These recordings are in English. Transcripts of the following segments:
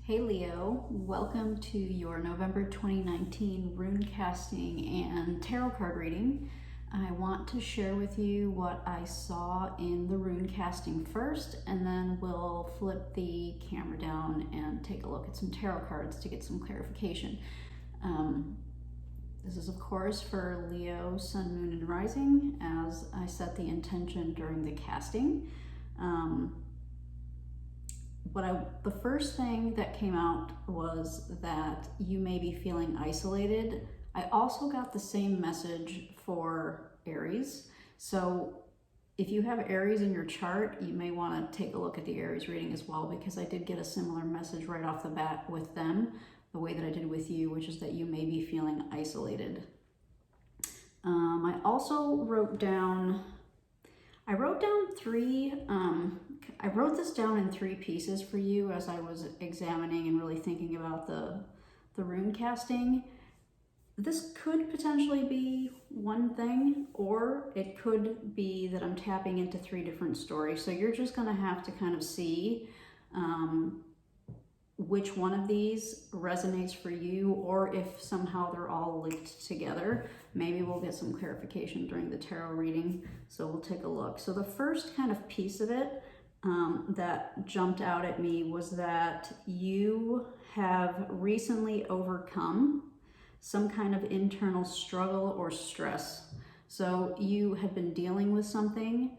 Hey Leo, welcome to your November 2019 rune casting and tarot card reading. I want to share with you what I saw in the rune casting first, and then we'll flip the camera down and take a look at some tarot cards to get some clarification. This is of course for Leo, Sun, Moon, and Rising, as I set the intention during the casting. The first thing that came out was that you may be feeling isolated. I also got the same message for Aries. So if you have Aries in your chart, you may want to take a look at the Aries reading as well, because I did get a similar message right off the bat with them, the way that I did with you, which is that you may be feeling isolated. I also wrote down three, I wrote this down in three pieces for you as I was examining and really thinking about the rune casting. This could potentially be one thing, or it could be that I'm tapping into three different stories. So you're just gonna have to kind of see which one of these resonates for you, or if somehow they're all linked together. Maybe we'll get some clarification during the tarot reading, so we'll take a look. So the first kind of piece of it that jumped out at me was that you have recently overcome some kind of internal struggle or stress. So you had been dealing with something.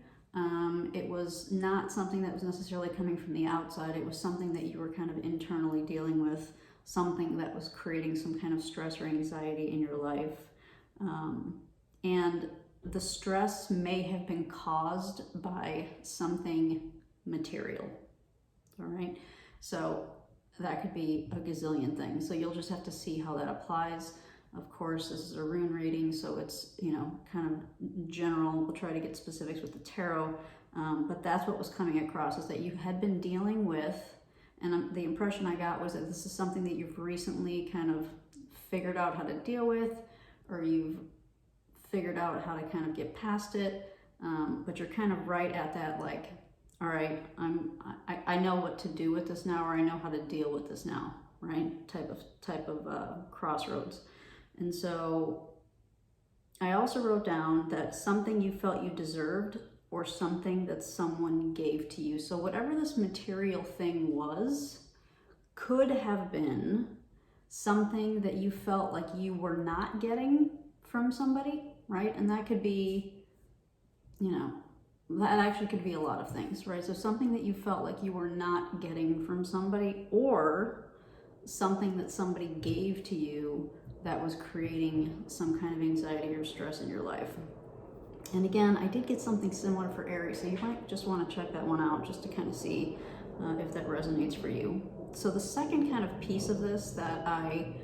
It was not something that was necessarily coming from the outside. It was something that you were kind of internally dealing with, something that was creating some kind of stress or anxiety in your life. And the stress may have been caused by something material. All right. So that could be a gazillion things. So you'll just have to see how that applies. Of course, this is a rune reading, so it's, kind of general. We'll try to get specifics with the tarot, but that's what was coming across, is that you had been dealing with, and the impression I got was that this is something that you've recently kind of figured out how to deal with, or you've figured out how to kind of get past it, but you're kind of right at that, like, all right, I know what to do with this now, or I know how to deal with this now, right? Type of crossroads. And so I also wrote down that something you felt you deserved, or something that someone gave to you. So whatever this material thing was, could have been something that you felt like you were not getting from somebody, right? And that could be, that actually could be a lot of things, right? So something that you felt like you were not getting from somebody, or something that somebody gave to you that was creating some kind of anxiety or stress in your life. And again, I did get something similar for Aries, so you might just want to check that one out just to kind of see if that resonates for you. So the second kind of piece of this that I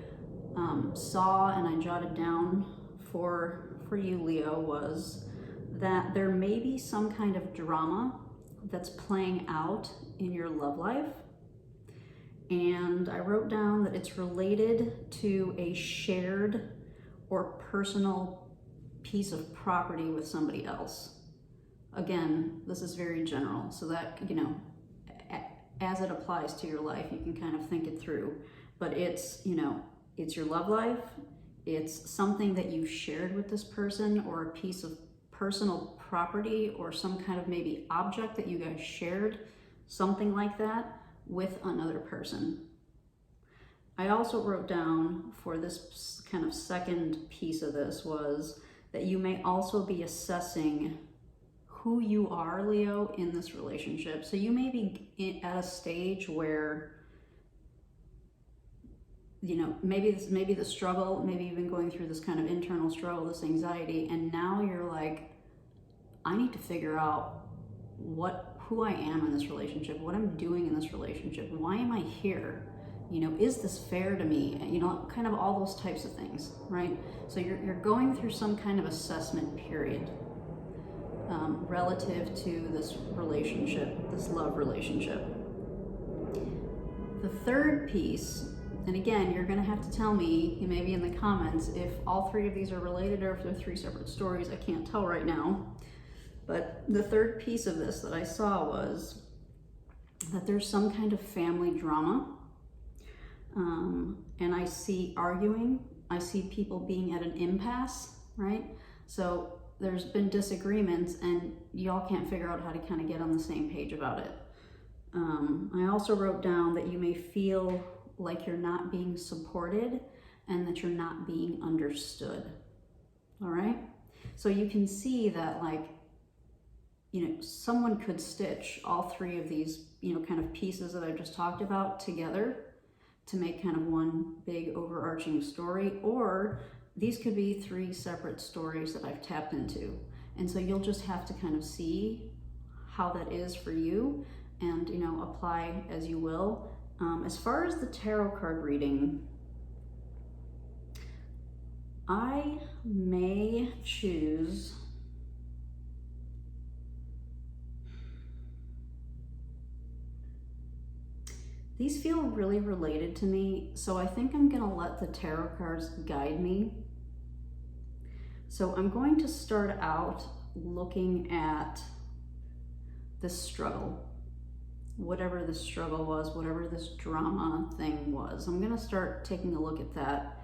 saw and I jotted down for you, Leo, was that there may be some kind of drama that's playing out in your love life. And I wrote down that it's related to a shared or personal piece of property with somebody else. Again, this is very general, so that, as it applies to your life, you can kind of think it through. But it's, it's your love life. It's something that you shared with this person, or a piece of personal property, or some kind of maybe object that you guys shared, something like that, with another person. I also wrote down for this kind of second piece of this was that you may also be assessing who you are, Leo, in this relationship. So you may be at a stage where, maybe the struggle, maybe you've been going through this kind of internal struggle, this anxiety, and now you're like, I need to figure out who I am in this relationship, what I'm doing in this relationship, why am I here? Is this fair to me? Kind of all those types of things, right? So you're going through some kind of assessment period relative to this relationship, this love relationship. The third piece, and again, you're gonna have to tell me, maybe in the comments, if all three of these are related or if they're three separate stories. I can't tell right now. But the third piece of this that I saw was that there's some kind of family drama and I see arguing. I see people being at an impasse, right? So there's been disagreements and y'all can't figure out how to kind of get on the same page about it. I also wrote down that you may feel like you're not being supported and that you're not being understood. All right? So you can see that, like, you know, someone could stitch all three of these, you know, kind of pieces that I just talked about together to make kind of one big overarching story, or these could be three separate stories that I've tapped into. And so you'll just have to kind of see how that is for you and, you know, apply as you will. As far as the tarot card reading, I may choose these feel really related to me, so I think I'm gonna let the tarot cards guide me. So I'm going to start out looking at this struggle, whatever this struggle was, whatever this drama thing was. I'm gonna start taking a look at that,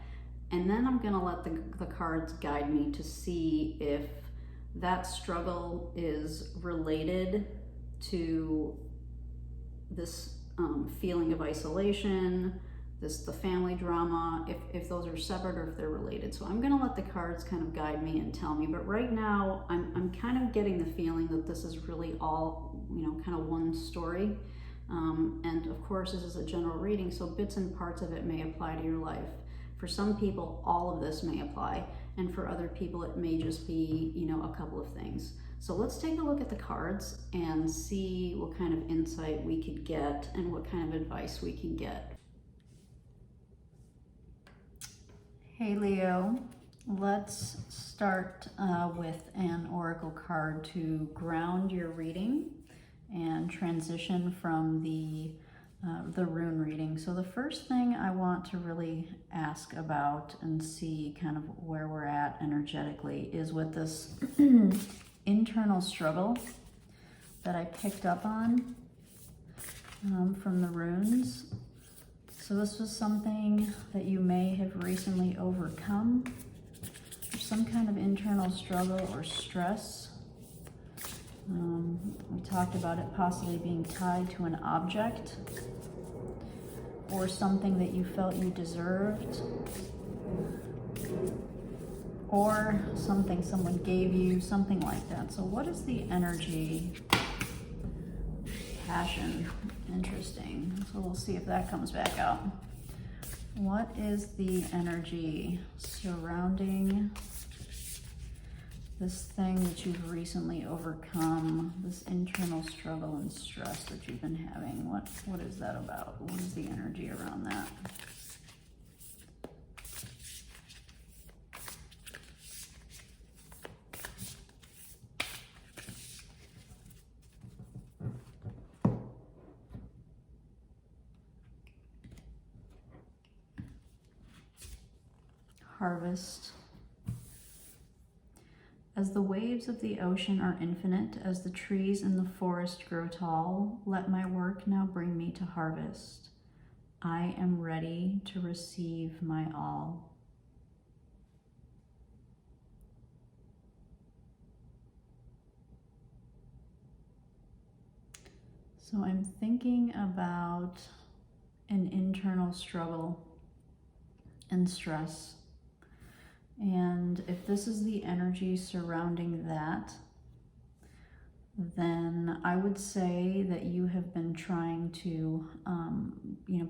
and then I'm gonna let the cards guide me to see if that struggle is related to this feeling of isolation, the family drama, if those are separate or if they're related. So I'm gonna let the cards kind of guide me and tell me, but right now I'm kind of getting the feeling that this is really all, you know, kind of one story. And of course, this is a general reading, so bits and parts of it may apply to your life. For some people, all of this may apply, and for other people, it may just be, you know, a couple of things. So let's take a look at the cards and see what kind of insight we could get and what kind of advice we can get. Hey Leo, let's start with an oracle card to ground your reading and transition from the rune reading. So the first thing I want to really ask about and see kind of where we're at energetically is with this internal struggle that I picked up on from the runes. So this was something that you may have recently overcome, or some kind of internal struggle or stress. We talked about it possibly being tied to an object or something that you felt you deserved, or something someone gave you, something like that. So what is the energy? Passion. Interesting. So we'll see if that comes back out. What is the energy surrounding this thing that you've recently overcome, this internal struggle and stress that you've been having? What is that about? What is the energy around that? Harvest. As the waves of the ocean are infinite, as the trees in the forest grow tall, let my work now bring me to harvest. I am ready to receive my all. So I'm thinking about an internal struggle and stress. And if this is the energy surrounding that, then I would say that you have been trying to,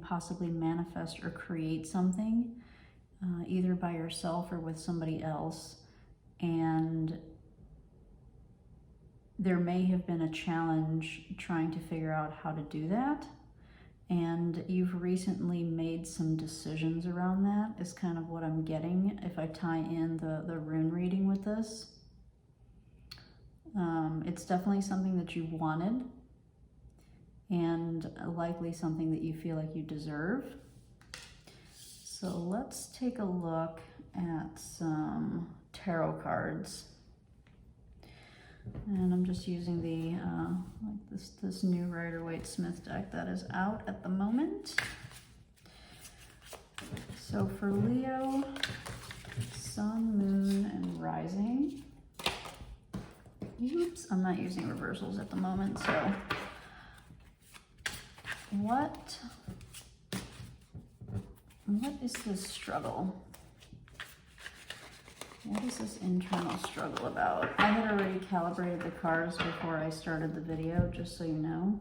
possibly manifest or create something, either by yourself or with somebody else. And there may have been a challenge trying to figure out how to do that. And you've recently made some decisions around that, is kind of what I'm getting if I tie in the rune reading with this. It's definitely something that you wanted, and likely something that you feel like you deserve. So let's take a look at some tarot cards. And I'm just using the this new Rider-Waite-Smith deck that is out at the moment. So for Leo, Sun, Moon, and Rising. Oops, I'm not using reversals at the moment, so what is this struggle? What is this internal struggle about? I had already calibrated the cards before I started the video, just so you know.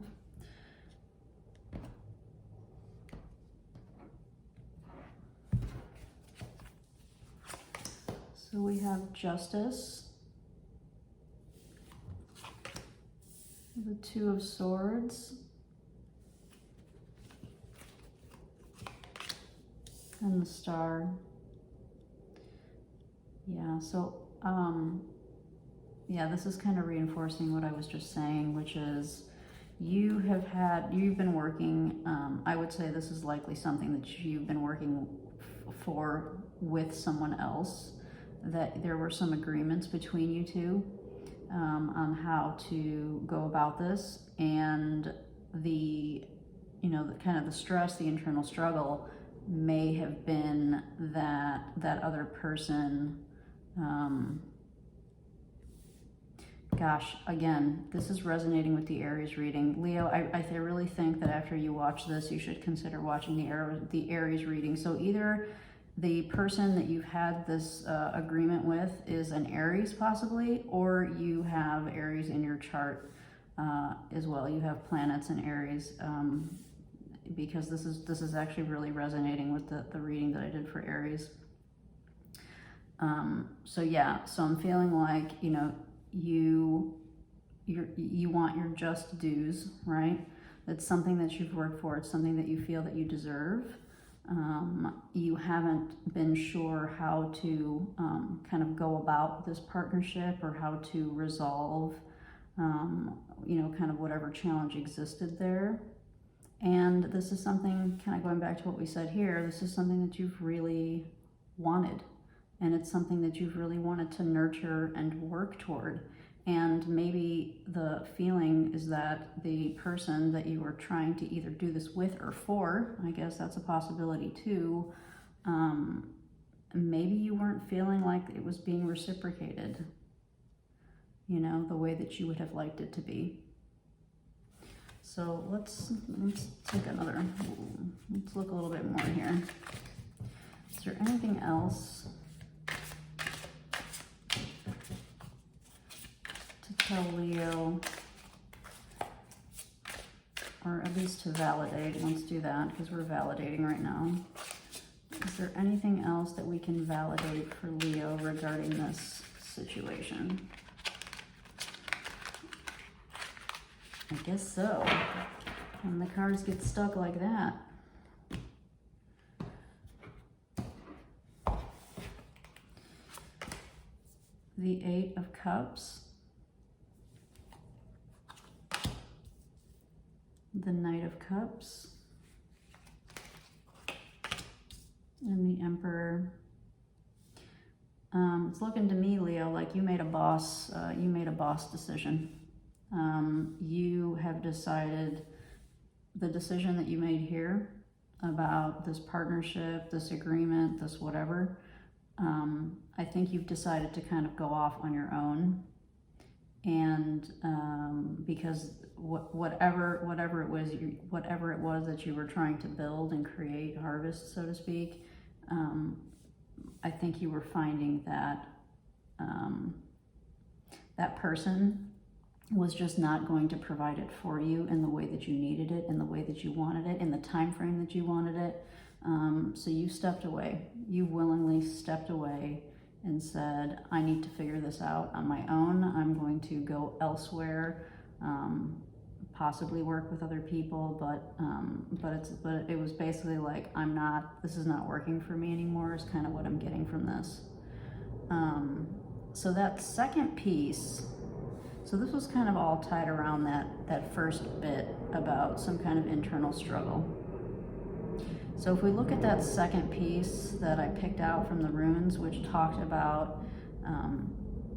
So we have Justice, the Two of Swords, and the Star. Yeah, so, yeah, this is kind of reinforcing what I was just saying, which is you've been working, I would say this is likely something that you've been working for with someone else, that there were some agreements between you two on how to go about this, and the kind of the stress, the internal struggle may have been that other person, gosh, again, this is resonating with the Aries reading. Leo, I really think that after you watch this, you should consider watching the Aries reading. So either the person that you've had this agreement with is an Aries possibly, or you have Aries in your chart as well. You have planets in Aries, because this is actually really resonating with the reading that I did for Aries. So yeah, so I'm feeling like, you want your just dues, right? That's something that you've worked for. It's something that you feel that you deserve. You haven't been sure how to kind of go about this partnership, or how to resolve, kind of whatever challenge existed there. And this is something, kind of going back to what we said here, this is something that you've really wanted. And it's something that you've really wanted to nurture and work toward. And maybe the feeling is that the person that you were trying to either do this with or for, I guess that's a possibility too, maybe you weren't feeling like it was being reciprocated, the way that you would have liked it to be. So let's take another, let's look a little bit more here. Is there anything else to tell Leo, or at least to validate? Let's do that, because we're validating right now. Is there anything else that we can validate for Leo regarding this situation? I guess so. When the cards get stuck like that. The Eight of Cups. The Knight of Cups. And the Emperor. It's looking to me, Leo, like you made a boss decision. You have decided, the decision that you made here about this partnership, this agreement, this whatever, I think you've decided to kind of go off on your own. And because whatever it was that you were trying to build and create, harvest, so to speak, I think you were finding that that person was just not going to provide it for you in the way that you needed it, in the way that you wanted it, in the time frame that you wanted it. So you stepped away. You willingly stepped away and said, I need to figure this out on my own. I'm going to go elsewhere, possibly work with other people, but it was basically like, this is not working for me anymore, is kind of what I'm getting from this. So that second piece, so this was kind of all tied around that first bit about some kind of internal struggle. So if we look at that second piece that I picked out from the runes, which talked about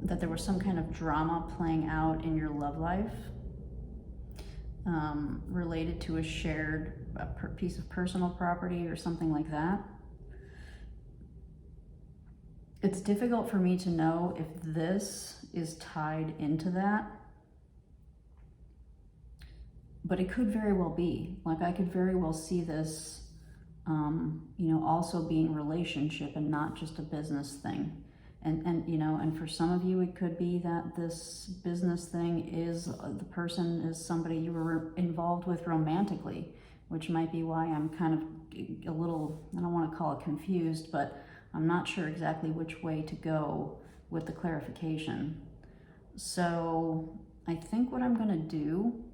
that there was some kind of drama playing out in your love life, related to a shared piece of personal property or something like that. It's difficult for me to know if this is tied into that, but it could very well be. Like, I could very well see this, you know, also being relationship and not just a business thing. And you know, and for some of you, it could be that this business thing is the person is somebody you were involved with romantically, which might be why I'm kind of a little, I don't want to call it confused, but I'm not sure exactly which way to go with the clarification. So I think what I'm going to do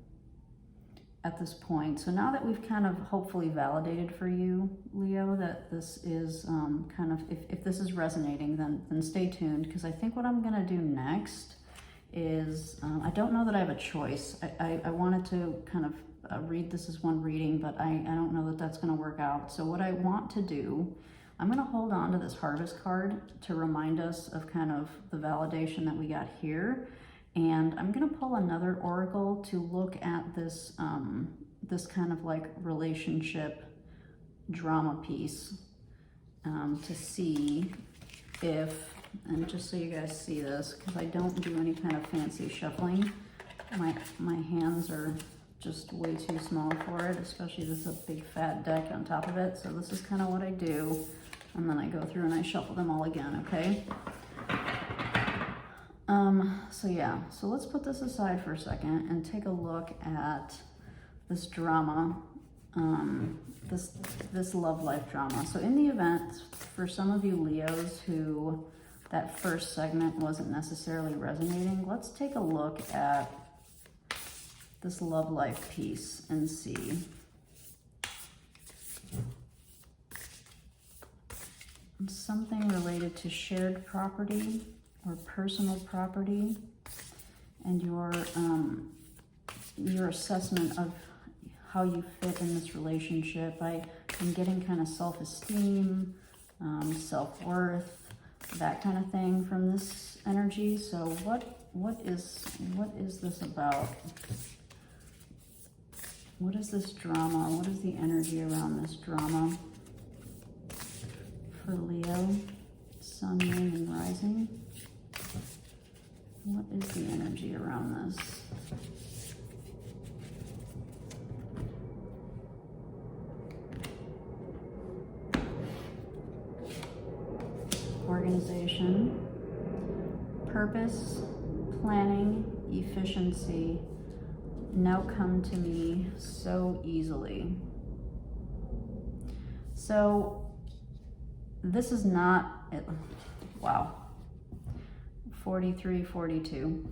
at this point, so now that we've kind of hopefully validated for you, Leo, that this is kind of, if this is resonating, then stay tuned, because I think what I'm going to do next is, I don't know that I have a choice. I wanted to kind of read this as one reading, but I don't know that that's going to work out. So what I want to do, I'm going to hold on to this Harvest card to remind us of kind of the validation that we got here. And I'm going to pull another oracle to look at this, this kind of like relationship drama piece, to see if, and just so you guys see this, because I don't do any kind of fancy shuffling, my hands are just way too small for it, especially this is a big fat deck on top of it. So this is kind of what I do, and then I go through and I shuffle them all again, okay? So yeah, so let's put this aside for a second and take a look at this drama, this love life drama. So in the event, for some of you Leos who that first segment wasn't necessarily resonating, let's take a look at this love life piece and see. Something related to shared property or personal property, and your assessment of how you fit in this relationship. I'm getting kind of self-esteem, self-worth, that kind of thing from this energy. So what is this about? What is this drama? What is the energy around this drama for Leo, Sun, Moon, and Rising? What is the energy around this? Organization, purpose, planning, efficiency now come to me so easily. So this is not it. Wow. 43, 42.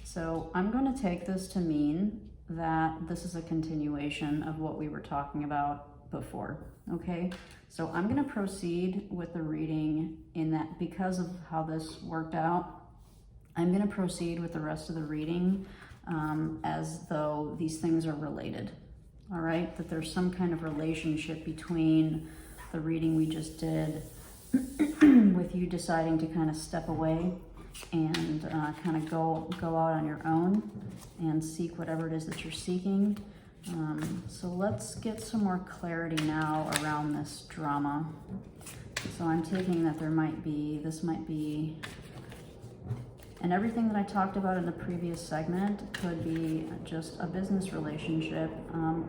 So I'm going to take this to mean that this is a continuation of what we were talking about before, okay? So I'm going to proceed with the reading in that, because of how this worked out, I'm going to proceed with the rest of the reading as though these things are related, all right? That there's some kind of relationship between the reading we just did with you deciding to kind of step away and kind of go out on your own and seek whatever it is that you're seeking. So let's get some more clarity now around this drama. So I'm taking that this might be, and everything that I talked about in the previous segment could be just a business relationship,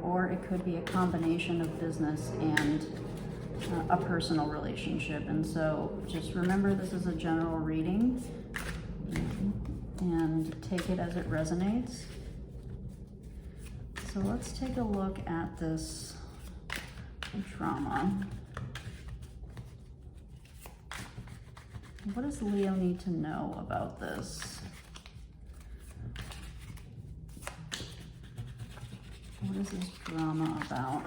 or it could be a combination of business and a personal relationship. And so just remember, this is a general reading, and take it as it resonates. So let's take a look at this drama. What does Leo need to know about this? What is this drama about?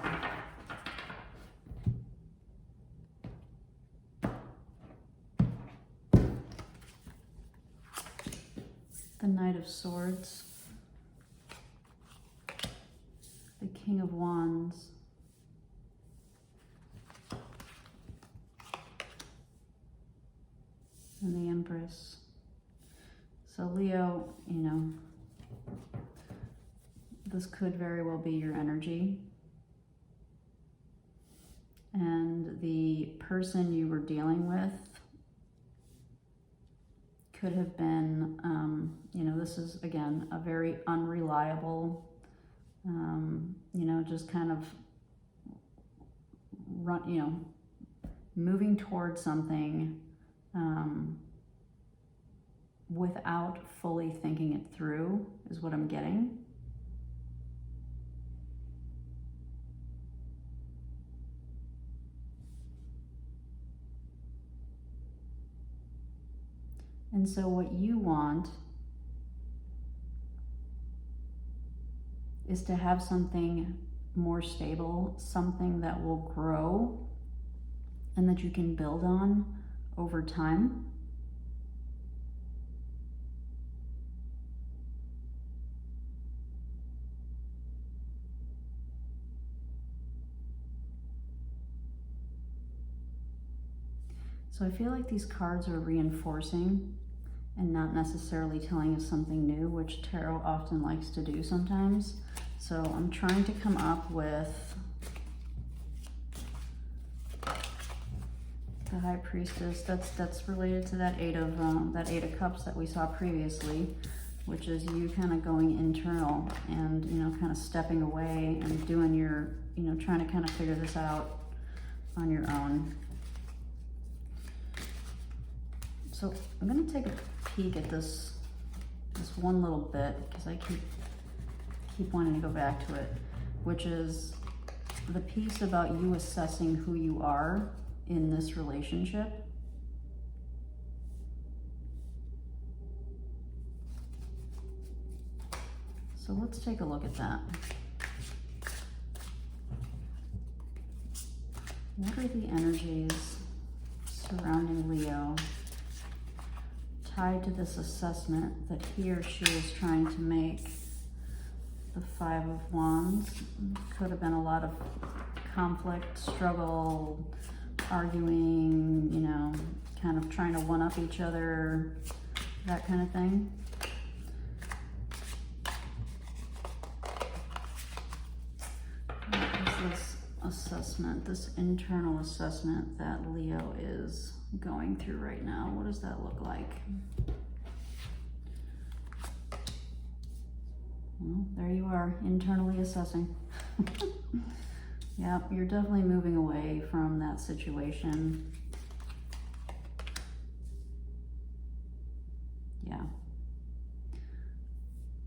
The Knight of Swords, the King of Wands, and the Empress. So Leo, you know, this could very well be your energy. And the person you were dealing with could have been, you know, this is, again, a very unreliable, you know, just kind of you know, moving towards something without fully thinking it through is what I'm getting. And so what you want is to have something more stable, something that will grow and that you can build on over time. So I feel like these cards are reinforcing and not necessarily telling us something new, which tarot often likes to do sometimes. So I'm trying to come up with the High Priestess. That's related to that Eight of Cups that we saw previously, which is you kind of going internal and, you know, kind of stepping away and doing your, you know, trying to kind of figure this out on your own. So I'm going to take a peek at this one little bit, because I keep wanting to go back to it, which is the piece about you assessing who you are in this relationship. So let's take a look at that. What are the energies surrounding Leo tied to this assessment that he or she is trying to make? The Five of Wands could have been a lot of conflict, struggle, arguing, you know, kind of trying to one-up each other, that kind of thing. What is this assessment, this internal assessment that Leo is going through right now? What does that look like? Well, there you are, internally assessing. Yep, you're definitely moving away from that situation. Yeah.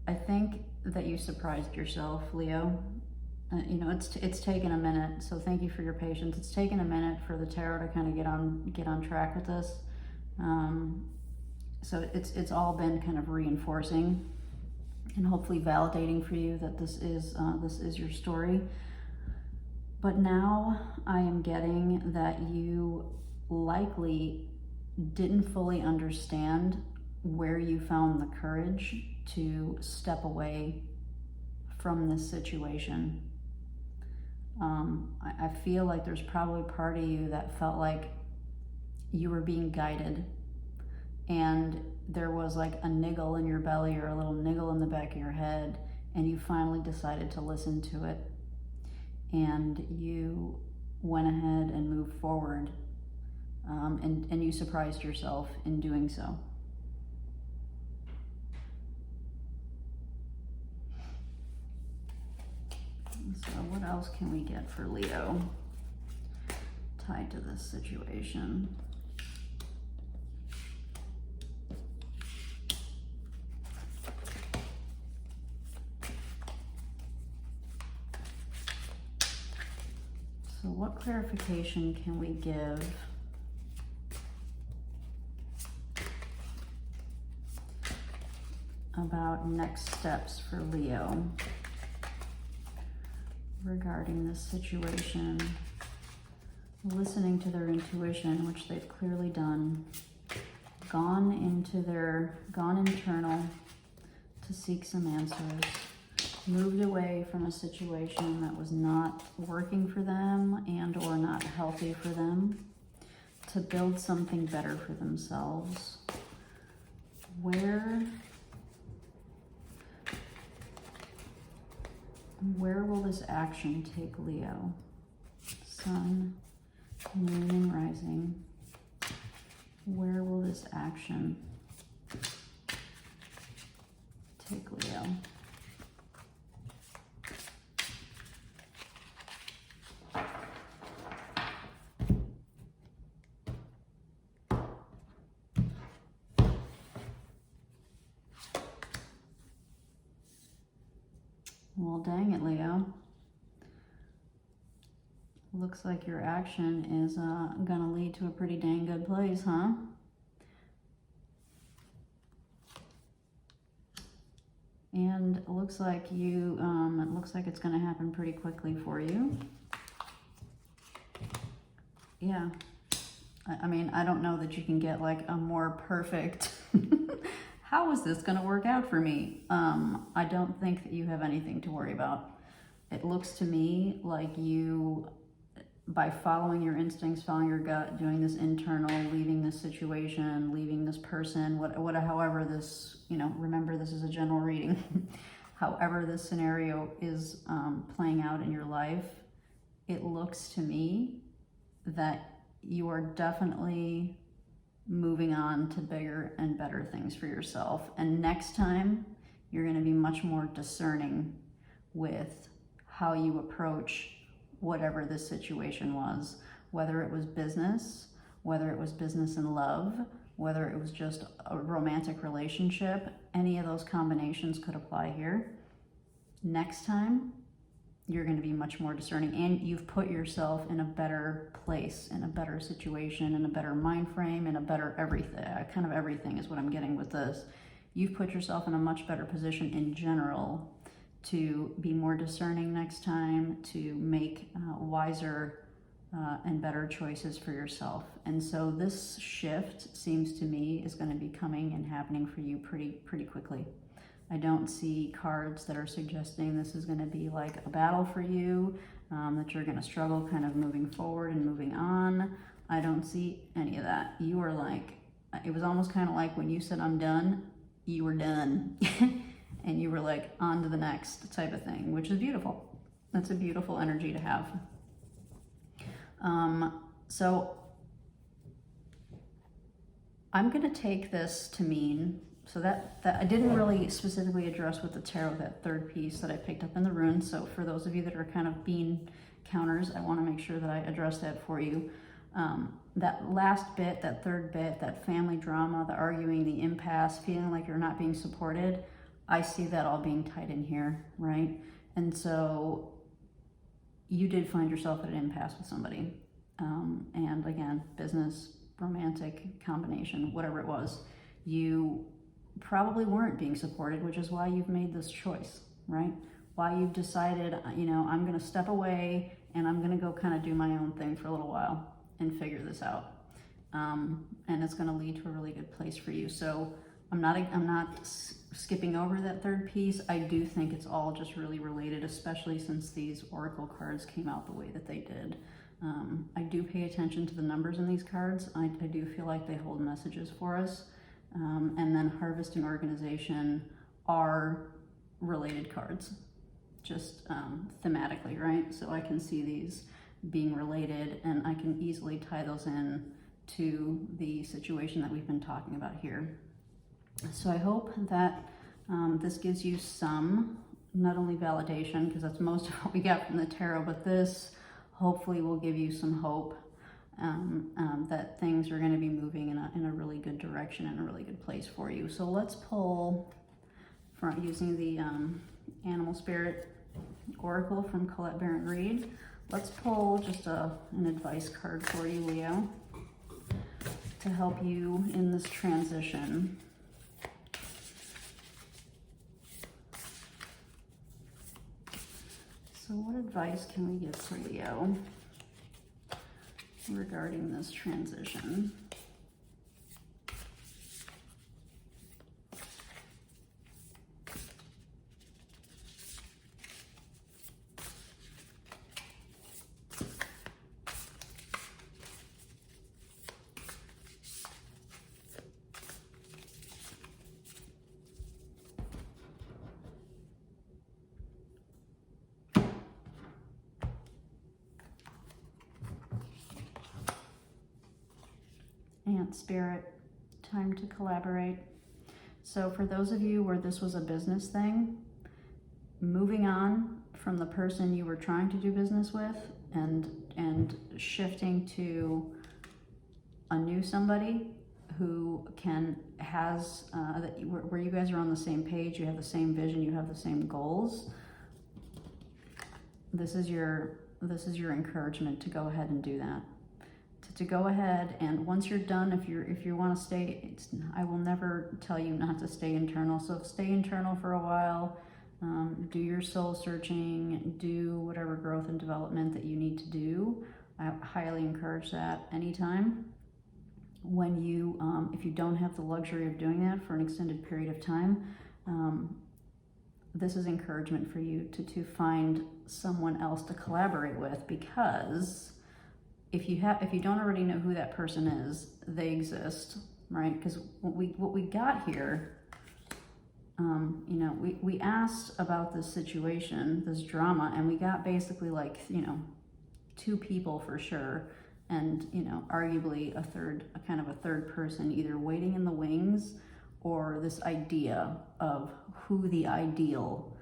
I think that you surprised yourself, Leo. You know, it's taken a minute, so thank you for your patience. It's taken a minute for the tarot to kind of get on track with this. So it's all been kind of reinforcing and hopefully validating for you that this is your story. But now I am getting that you likely didn't fully understand where you found the courage to step away from this situation. I feel like there's probably part of you that felt like you were being guided, and there was like a niggle in your belly or a little niggle in the back of your head, and you finally decided to listen to it, and you went ahead and moved forward, and you surprised yourself in doing so. So what else can we get for Leo tied to this situation? So what clarification can we give about next steps for Leo regarding this situation, listening to their intuition, which they've clearly done, gone internal to seek some answers, moved away from a situation that was not working for them and or not healthy for them to build something better for themselves. Where will this action take Leo? Sun, Moon, and Rising. Where will this action Well, dang it, Leo. Looks like your action is gonna lead to a pretty dang good place, huh? And it looks like it looks like it's gonna happen pretty quickly for you. Yeah. I mean, I don't know that you can get like a more perfect, how is this gonna work out for me? I don't think that you have anything to worry about. It looks to me like you, by following your instincts, following your gut, doing this internal, leaving this situation, leaving this person, however this, you know, remember this is a general reading, however this scenario is playing out in your life, it looks to me that you are definitely moving on to bigger and better things for yourself. And next time, you're going to be much more discerning with how you approach whatever this situation was, whether it was business, whether it was business and love, whether it was just a romantic relationship. Any of those combinations could apply here. Next time, you're going to be much more discerning, and you've put yourself in a better place, in a better situation, in a better mind frame, in a better everything. Kind of everything is what I'm getting with this. You've put yourself in a much better position in general to be more discerning next time, to make wiser and better choices for yourself. And so this shift seems to me is going to be coming and happening for you pretty quickly. I don't see cards that are suggesting this is going to be like a battle for you, that you're going to struggle kind of moving forward and moving on. I don't see any of that. You were like, it was almost kind of like when you said, I'm done, you were done. And you were like, on to the next type of thing, which is beautiful. That's a beautiful energy to have. So I'm going to take this to mean, so that I didn't really specifically address with the tarot, that third piece that I picked up in the rune. So for those of you that are kind of bean counters, I want to make sure that I address that for you. That last bit, that third bit, that family drama, the arguing, the impasse, feeling like you're not being supported, I see that all being tied in here, right? And so you did find yourself at an impasse with somebody. And again, business, romantic combination, whatever it was, you probably weren't being supported, which is why you've made this choice, right? Why you've decided, you know, I'm going to step away and I'm going to go kind of do my own thing for a little while and figure this out. And it's going to lead to a really good place for you. So I'm not skipping over that third piece. I do think it's all just really related, especially since these oracle cards came out the way that they did. I do pay attention to the numbers in these cards. I do feel like they hold messages for us. And then harvest and organization are related cards, just thematically, right? So I can see these being related, and I can easily tie those in to the situation that we've been talking about here. So I hope that this gives you some, not only validation, because that's most of what we got from the tarot, but this hopefully will give you some hope that things are going to be moving in a really good direction, in a really good place for you. So let's pull, using the Animal Spirit Oracle from Colette Baron-Reid, let's pull just an advice card for you, Leo, to help you in this transition. So what advice can we give for Leo regarding this transition? Ant Spirit, time to collaborate. So for those of you where this was a business thing, moving on from the person you were trying to do business with and shifting to a new somebody who where you guys are on the same page, you have the same vision, you have the same goals, this is your encouragement to go ahead and do that. To go ahead, and once you're done, if you want to stay, I will never tell you not to stay internal. So stay internal for a while. Do your soul searching, do whatever growth and development that you need to do. I highly encourage that anytime. When you, if you don't have the luxury of doing that for an extended period of time, this is encouragement for you to find someone else to collaborate with, because if you don't already know who that person is, they exist, right? Because what we got here, you know, we asked about this situation, this drama, and we got basically like, you know, two people for sure, and, you know, arguably a kind of a third person, either waiting in the wings, or this idea of who the ideal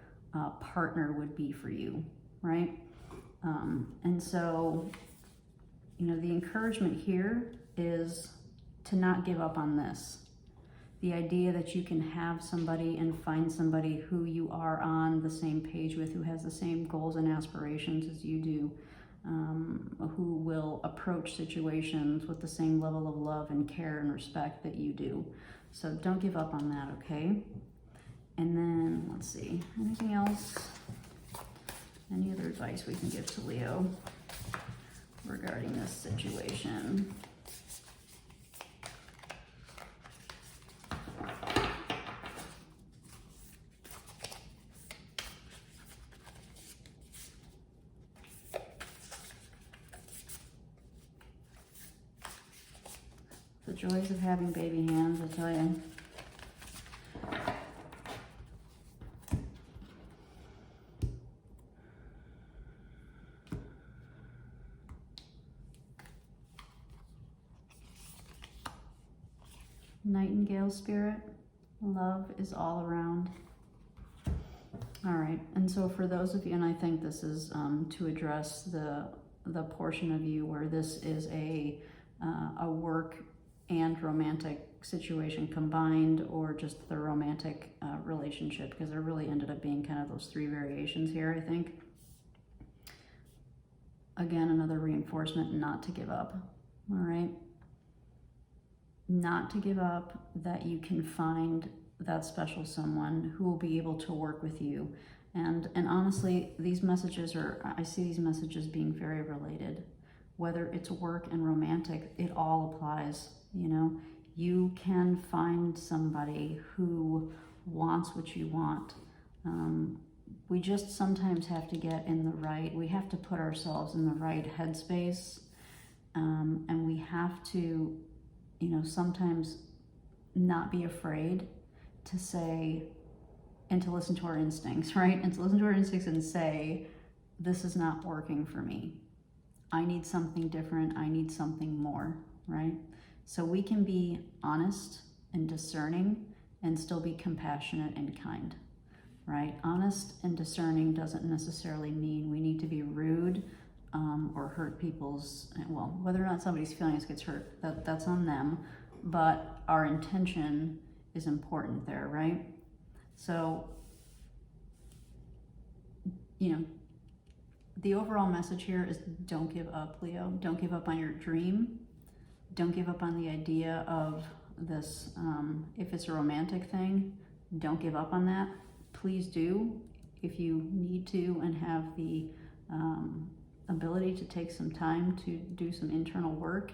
partner would be for you, right? And so, you know, the encouragement here is to not give up on this. The idea that you can have somebody and find somebody who you are on the same page with, who has the same goals and aspirations as you do, who will approach situations with the same level of love and care and respect that you do. So don't give up on that, okay? And then, let's see, anything else? Any other advice we can give to Leo regarding this situation? The joys of having baby hands, I tell you. Nightingale spirit, love is all around. All right, and so for those of you, and I think this is to address the portion of you where this is a work and romantic situation combined, or just the romantic relationship, because there really ended up being kind of those three variations here, I think. Again, another reinforcement not to give up, all right? Not to give up, that you can find that special someone who will be able to work with you. And honestly, these messages I see these messages being very related. Whether it's work and romantic, it all applies, you know? You can find somebody who wants what you want. We just sometimes have to get in the right, we have to put ourselves in the right headspace, and we have to, you know, sometimes not be afraid to say and to listen to our instincts, right? And to listen to our instincts and say, this is not working for me. I need something different. I need something more, right? So we can be honest and discerning and still be compassionate and kind, right? Honest and discerning doesn't necessarily mean we need to be rude or hurt people's, well, whether or not somebody's feelings gets hurt, that's on them, but our intention is important there, right? So, you know, the overall message here is don't give up, Leo. Don't give up on your dream. Don't give up on the idea of this, if it's a romantic thing, don't give up on that. Please do, if you need to and have the ability to take some time to do some internal work,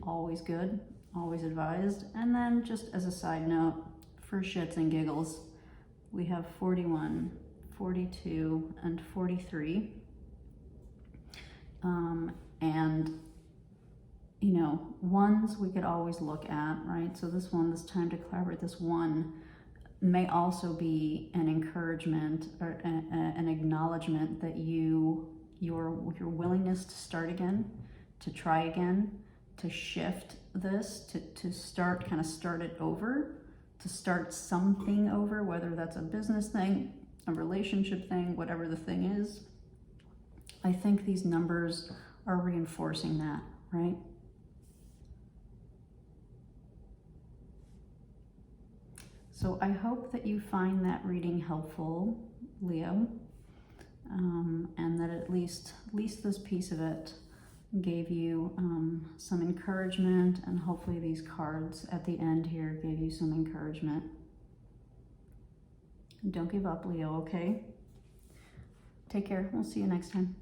always good, always advised. And then just as a side note, for shits and giggles, we have 41, 42, and 43. And, you know, ones we could always look at, right? So this one, this time to collaborate, this one may also be an encouragement or an acknowledgement that your willingness to start again, to try again, to shift this, to start it over, to start something over, whether that's a business thing, a relationship thing, whatever the thing is. I think these numbers are reinforcing that, right? So I hope that you find that reading helpful, Leo. and that at least this piece of it gave you some encouragement, and hopefully these cards at the end here gave you some encouragement. Don't give up, Leo, okay? Take care. We'll see you next time.